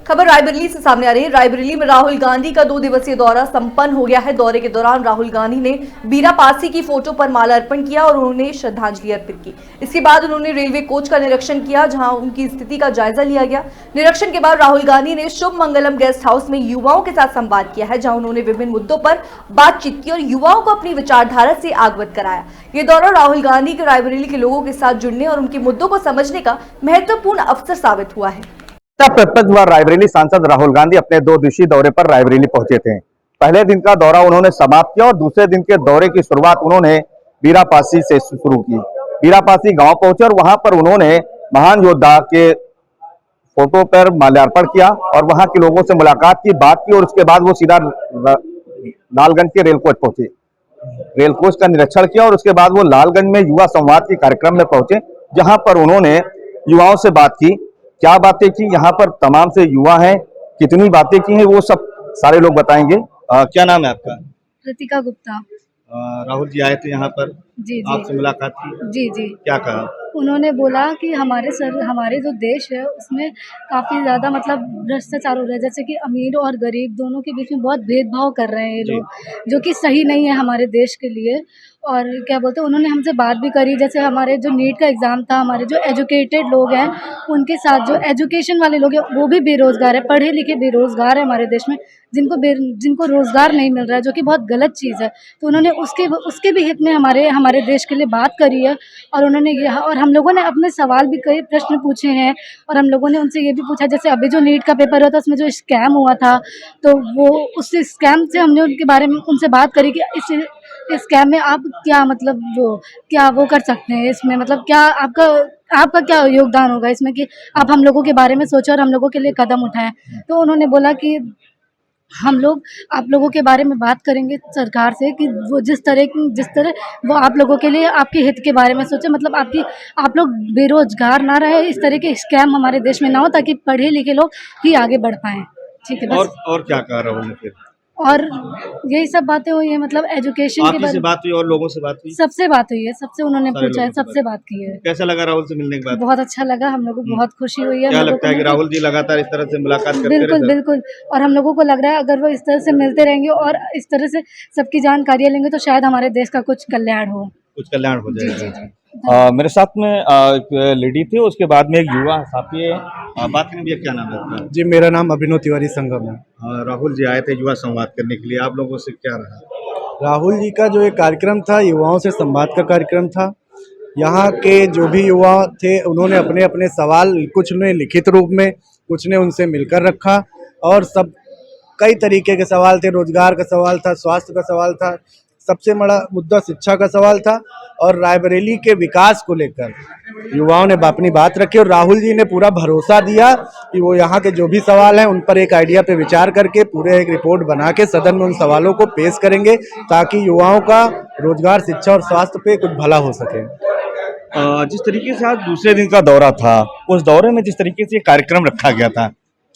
खबर रायबरेली से सामने आ रही है। रायबरेली में राहुल गांधी का 2 दिवसीय दौरा संपन्न हो गया है। दौरे के दौरान राहुल गांधी ने बीरा पासी की फोटो पर माला अर्पण किया और उन्होंने श्रद्धांजलि अर्पित की। इसके बाद उन्होंने रेलवे कोच का निरीक्षण किया, जहां उनकी स्थिति का जायजा लिया गया। निरीक्षण के बाद राहुल गांधी ने शुभ मंगलम गेस्ट हाउस में युवाओं के साथ संवाद किया है, जहां उन्होंने विभिन्न मुद्दों पर बातचीत की और युवाओं को अपनी विचारधारा से अवगत कराया। ये दौरा राहुल गांधी के रायबरेली के लोगों के साथ जुड़ने और उनके मुद्दों को समझने का महत्वपूर्ण अवसर साबित हुआ है। प्रत्यक्ष बार रायबरेली सांसद राहुल गांधी अपने 2 दिवसीय दौरे पर रायबरेली पहुंचे थे। पहले दिन का दौरा उन्होंने समाप्त किया और दूसरे दिन के दौरे की शुरुआत उन्होंने बीरापासी से शुरू की। बीरापासी गांव पहुंचे और वहां पर उन्होंने महान योद्धा के फोटो पर माल्यार्पण किया और वहां के लोगों से मुलाकात की, बात की और उसके बाद वो सीधा लालगंज के रेल कोच पहुंचे। रेल कोच का निरीक्षण किया और उसके बाद वो लालगंज में युवा संवाद के कार्यक्रम में पहुंचे, जहां पर उन्होंने युवाओं से बात की। क्या बातें की, यहाँ पर तमाम से युवा हैं, कितनी बातें की हैं, वो सब सारे लोग बताएंगे। क्या नाम है आपका? कृतिका गुप्ता। राहुल जी आए थे यहाँ पर, जी जी आपसे मुलाकात की, जी जी। क्या कहा? उन्होंने बोला कि हमारे जो देश है उसमें काफ़ी ज़्यादा मतलब भ्रष्टाचार हो रहा है, जैसे कि अमीर और गरीब दोनों के बीच में बहुत भेदभाव कर रहे हैं ये लोग, जो कि सही नहीं है हमारे देश के लिए। और क्या बोलते हैं, उन्होंने हमसे बात भी करी, जैसे हमारे जो नीट का एग्ज़ाम था, हमारे जो एजुकेटेड लोग हैं उनके साथ जो एजुकेशन वाले लोग हैं वो भी बेरोज़गार है, पढ़े लिखे बेरोज़गार है हमारे देश में, जिनको रोज़गार नहीं मिल रहा है, जो कि बहुत गलत चीज़ है। तो उन्होंने उसके भी हित में हमारे देश के लिए बात करी है। और उन्होंने यहाँ और हम लोगों ने अपने सवाल भी, कई प्रश्न पूछे हैं और हम लोगों ने उनसे ये भी पूछा, जैसे अभी जो नीट का पेपर हुआ था उसमें जो स्कैम हुआ था, तो वो उस स्कैम से हमने उनके बारे में उनसे बात करी कि इस स्कैम में आप क्या मतलब वो कर सकते हैं, इसमें मतलब क्या आपका क्या योगदान होगा इसमें कि आप हम लोगों के बारे में सोचें और हम लोगों के लिए कदम उठाएं। तो उन्होंने बोला कि हम लोग आप लोगों के बारे में बात करेंगे सरकार से कि वो जिस तरह वो आप लोगों के लिए आपके हित के बारे में सोचे, मतलब आप लोग बेरोजगार ना रहे, इस तरह के स्कैम हमारे देश में ना हो, ताकि पढ़े लिखे लोग ही आगे बढ़ पाएं। ठीक है, बस। और क्या कहा राहुल ने फिर? और यही सब बातें हुई है, मतलब एजुकेशन के बारे में बात हुई और लोगों से बात हुई, सबसे बात हुई है, सबसे उन्होंने सारे पूछा है, लोगों से सबसे बात की है। कैसा लगा राहुल से मिलने के बाद? बहुत अच्छा लगा, हम लोगों को बहुत खुशी हुई है। क्या लगता है कि राहुल जी लगातार इस तरह से मुलाकात करते बिल्कुल रहते हैं? बिल्कुल, और हम लोगों को लग रहा है अगर वो इस तरह से मिलते रहेंगे और इस तरह से सबकी जानकारियाँ लेंगे तो शायद हमारे देश का कुछ कल्याण हो जाएगा। जी जी। मेरे साथ में एक लेडी थी, उसके बाद में एक युवा साथी है, बात करेंगे। क्या नाम है आपका? जी, मेरा नाम अभिनव तिवारी संगम है। राहुल जी आए थे युवा संवाद करने के लिए, आप लोगों से क्या रहा? राहुल जी का जो एक कार्यक्रम था, युवाओं से संवाद का कार्यक्रम था। यहाँ के जो भी युवा थे उन्होंने अपने अपने सवाल, कुछ ने लिखित रूप में, कुछ ने उनसे मिलकर रखा और सब कई तरीके के सवाल थे। रोजगार का सवाल था, स्वास्थ्य का सवाल था, सबसे बड़ा मुद्दा शिक्षा का सवाल था और रायबरेली के विकास को लेकर युवाओं ने अपनी बात रखी और राहुल जी ने पूरा भरोसा दिया कि वो यहाँ के जो भी सवाल हैं उन पर एक आइडिया पे विचार करके पूरे एक रिपोर्ट बना के सदन में उन सवालों को पेश करेंगे, ताकि युवाओं का रोजगार, शिक्षा और स्वास्थ्य पे कुछ भला हो सके। जिस तरीके से आज दूसरे दिन का दौरा था, उस दौरे में जिस तरीके से कार्यक्रम रखा गया था,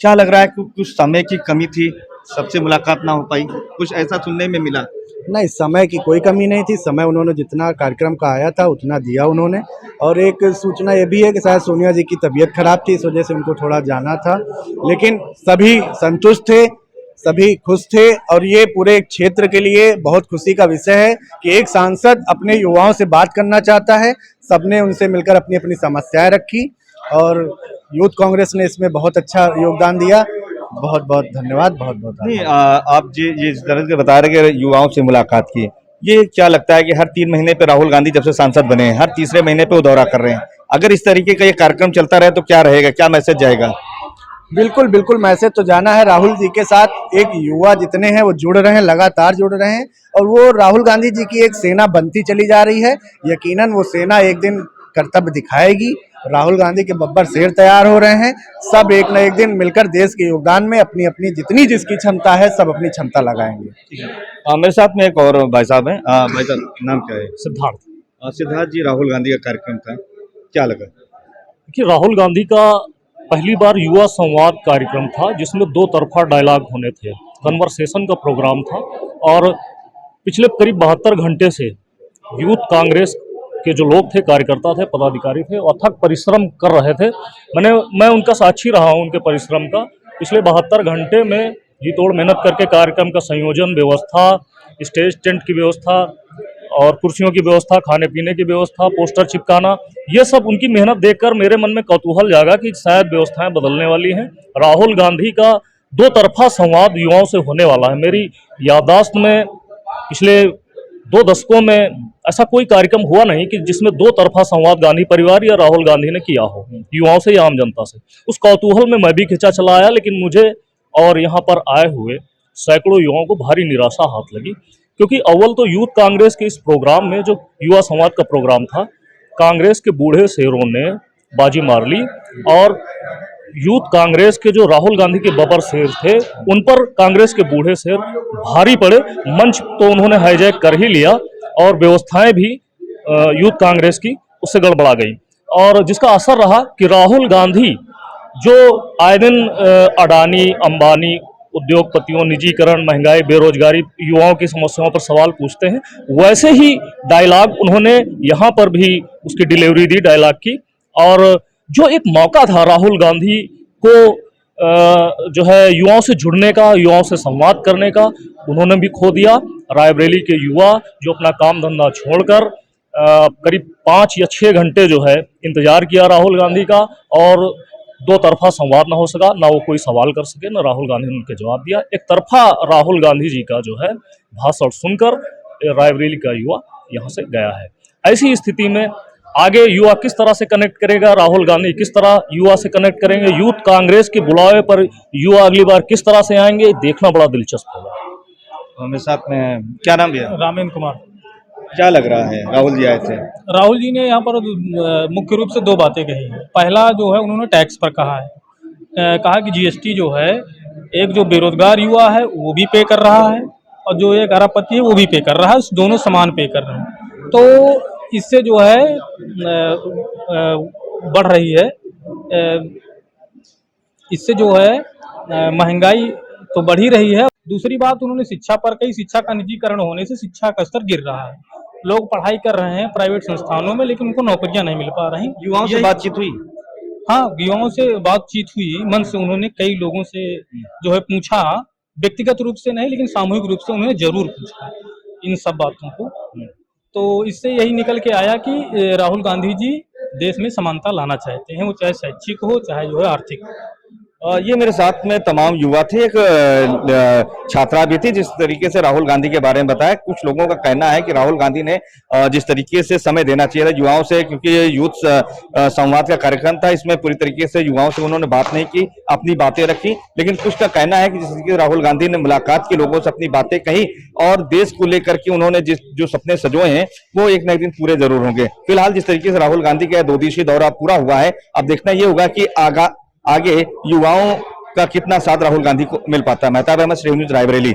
क्या लग रहा है कि कुछ समय की कमी थी, सबसे मुलाकात ना हो पाई, कुछ ऐसा सुनने में मिला? नहीं, समय की कोई कमी नहीं थी। समय उन्होंने जितना कार्यक्रम का आया था उतना दिया उन्होंने। और एक सूचना ये भी है कि शायद सोनिया जी की तबीयत खराब थी, इस वजह से उनको थोड़ा जाना था, लेकिन सभी संतुष्ट थे, सभी खुश थे और ये पूरे क्षेत्र के लिए बहुत खुशी का विषय है कि एक सांसद अपने युवाओं से बात करना चाहता है। सबने उनसे मिलकर अपनी अपनी समस्याएं रखी और यूथ कांग्रेस ने इसमें बहुत अच्छा योगदान दिया। बहुत बहुत धन्यवाद, बहुत बहुत। नहीं, आप जिस तरह से बता रहे कि युवाओं से मुलाकात की, ये क्या लगता है कि हर 3 महीने पे राहुल गांधी जब से सांसद बने हैं, हर तीसरे महीने पे वो दौरा कर रहे हैं, अगर इस तरीके का ये कार्यक्रम चलता रहे तो क्या रहेगा, क्या मैसेज जाएगा? बिल्कुल बिल्कुल, मैसेज तो जाना है। राहुल जी के साथ एक युवा जितने हैं वो जुड़ रहे हैं, लगातार जुड़ रहे हैं और वो राहुल गांधी जी की एक सेना बनती चली जा रही है। यकीनन वो सेना एक दिन कर्तव्य दिखाएगी। राहुल गांधी के बब्बर शेर तैयार हो रहे हैं। सब एक न एक दिन मिलकर देश के योगदान में अपनी अपनी जितनी जिसकी क्षमता है सब अपनी क्षमता लगाएंगे। मेरे साथ में एक और भाई साहब हैं। भाई साहब, नाम क्या है? सिद्धार्थ। सिद्धार्थ जी, राहुल गांधी का कार्यक्रम था, क्या लगा? कि राहुल गांधी का पहली बार युवा संवाद कार्यक्रम था, जिसमें 2 तरफा डायलॉग होने थे, कन्वर्सेशन का प्रोग्राम था और पिछले करीब 72 घंटे से यूथ कांग्रेस के जो लोग थे, कार्यकर्ता थे, पदाधिकारी थे, अथक परिश्रम कर रहे थे। मैं उनका साक्षी रहा हूं उनके परिश्रम का। पिछले 72 घंटे में जी तोड़ मेहनत करके कार्यक्रम का संयोजन, व्यवस्था, स्टेज टेंट की व्यवस्था और कुर्सियों की व्यवस्था, खाने पीने की व्यवस्था, पोस्टर चिपकाना, ये सब उनकी मेहनत देखकर मेरे मन में कौतूहल जागा कि शायद व्यवस्थाएं बदलने वाली हैं। राहुल गांधी का दो तरफा संवाद युवाओं से होने वाला है। मेरी याददाश्त में पिछले 2 दशकों में ऐसा कोई कार्यक्रम हुआ नहीं कि जिसमें दो तरफा संवाद गांधी परिवार या राहुल गांधी ने किया हो, युवाओं से या आम जनता से। उस कौतूहल में मैं भी खिंचा चला आया, लेकिन मुझे और यहाँ पर आए हुए सैकड़ों युवाओं को भारी निराशा हाथ लगी, क्योंकि अव्वल तो यूथ कांग्रेस के इस प्रोग्राम में, जो युवा संवाद का प्रोग्राम था, कांग्रेस के बूढ़े शेरों ने बाजी मार ली और यूथ कांग्रेस के जो राहुल गांधी के बबर शेर थे, उन पर कांग्रेस के बूढ़े शेर भारी पड़े। मंच तो उन्होंने हाईजैक कर ही लिया और व्यवस्थाएं भी यूथ कांग्रेस की उससे गड़बड़ा गई, और जिसका असर रहा कि राहुल गांधी जो आए दिन अडानी, अंबानी, उद्योगपतियों, निजीकरण, महंगाई, बेरोजगारी, युवाओं की समस्याओं पर सवाल पूछते हैं, वैसे ही डायलॉग उन्होंने यहाँ पर भी उसकी डिलीवरी दी डायलॉग की। और जो एक मौका था राहुल गांधी को जो है युवाओं से जुड़ने का, युवाओं से संवाद करने का, उन्होंने भी खो दिया। रायबरेली के युवा जो अपना काम धंधा छोड़कर करीब 5 या 6 घंटे जो है इंतजार किया राहुल गांधी का, और दो तरफा संवाद ना हो सका, ना वो कोई सवाल कर सके, ना राहुल गांधी ने उनके जवाब दिया। एक तरफा राहुल गांधी जी का जो है भाषण सुनकर रायबरेली का युवा यहाँ से गया है। ऐसी स्थिति में आगे युवा किस तरह से कनेक्ट करेगा, राहुल गांधी किस तरह युवा से कनेक्ट करेंगे, यूथ कांग्रेस के बुलावे पर युवा अगली बार किस तरह से आएंगे, देखना बड़ा दिलचस्प होगा। मेरे साथ में क्या नाम है? रामेन कुमार। क्या लग रहा है राहुल जी आए थे? राहुल जी ने यहाँ पर मुख्य रूप से 2 बातें कही हैं। पहला जो है उन्होंने टैक्स पर कहा है, कहा कि जीएसटी जो है एक जो बेरोजगार युवा है वो भी पे कर रहा है और जो एक अरबपति है वो भी पे कर रहा है, दोनों समान पे कर रहे हैं। तो इससे जो है बढ़ रही है, इससे जो है महंगाई तो बढ़ ही रही है। दूसरी बात उन्होंने शिक्षा पर कही, शिक्षा का निजीकरण होने से शिक्षा का स्तर गिर रहा है। लोग पढ़ाई कर रहे हैं प्राइवेट संस्थानों में, लेकिन उनको नौकरियां नहीं मिल पा रही। युवाओं से बातचीत हुई? हाँ, युवाओं से बातचीत हुई, मन से उन्होंने कई लोगों से जो है पूछा, व्यक्तिगत रूप से नहीं लेकिन सामूहिक रूप से उन्होंने जरूर पूछा इन सब बातों को। तो इससे यही निकल के आया कि राहुल गांधी जी देश में समानता लाना चाहते हैं, वो चाहे शैक्षिक हो चाहे जो है आर्थिक। ये मेरे साथ में तमाम युवा थे, एक छात्रा भी थी, जिस तरीके से राहुल गांधी के बारे में बताया। कुछ लोगों का कहना है कि राहुल गांधी ने जिस तरीके से समय देना चाहिए था युवाओं से, क्योंकि ये यूथ संवाद का कार्यक्रम था, इसमें पूरी तरीके से युवाओं से उन्होंने बात नहीं की, अपनी बातें रखी। लेकिन कुछ का कहना है कि जिस तरीके से राहुल गांधी ने मुलाकात की, लोगों से अपनी बातें कही और देश को लेकर के उन्होंने जो सपने सजोए हैं वो एक न एक दिन पूरे जरूर होंगे। फिलहाल जिस तरीके से राहुल गांधी का 2 दिवसीय दौरा पूरा हुआ है, अब देखना ये होगा कि आगे युवाओं का कितना साथ राहुल गांधी को मिल पाता है। मेहताब अहमद, श्री न्यूज़, रायबरेली।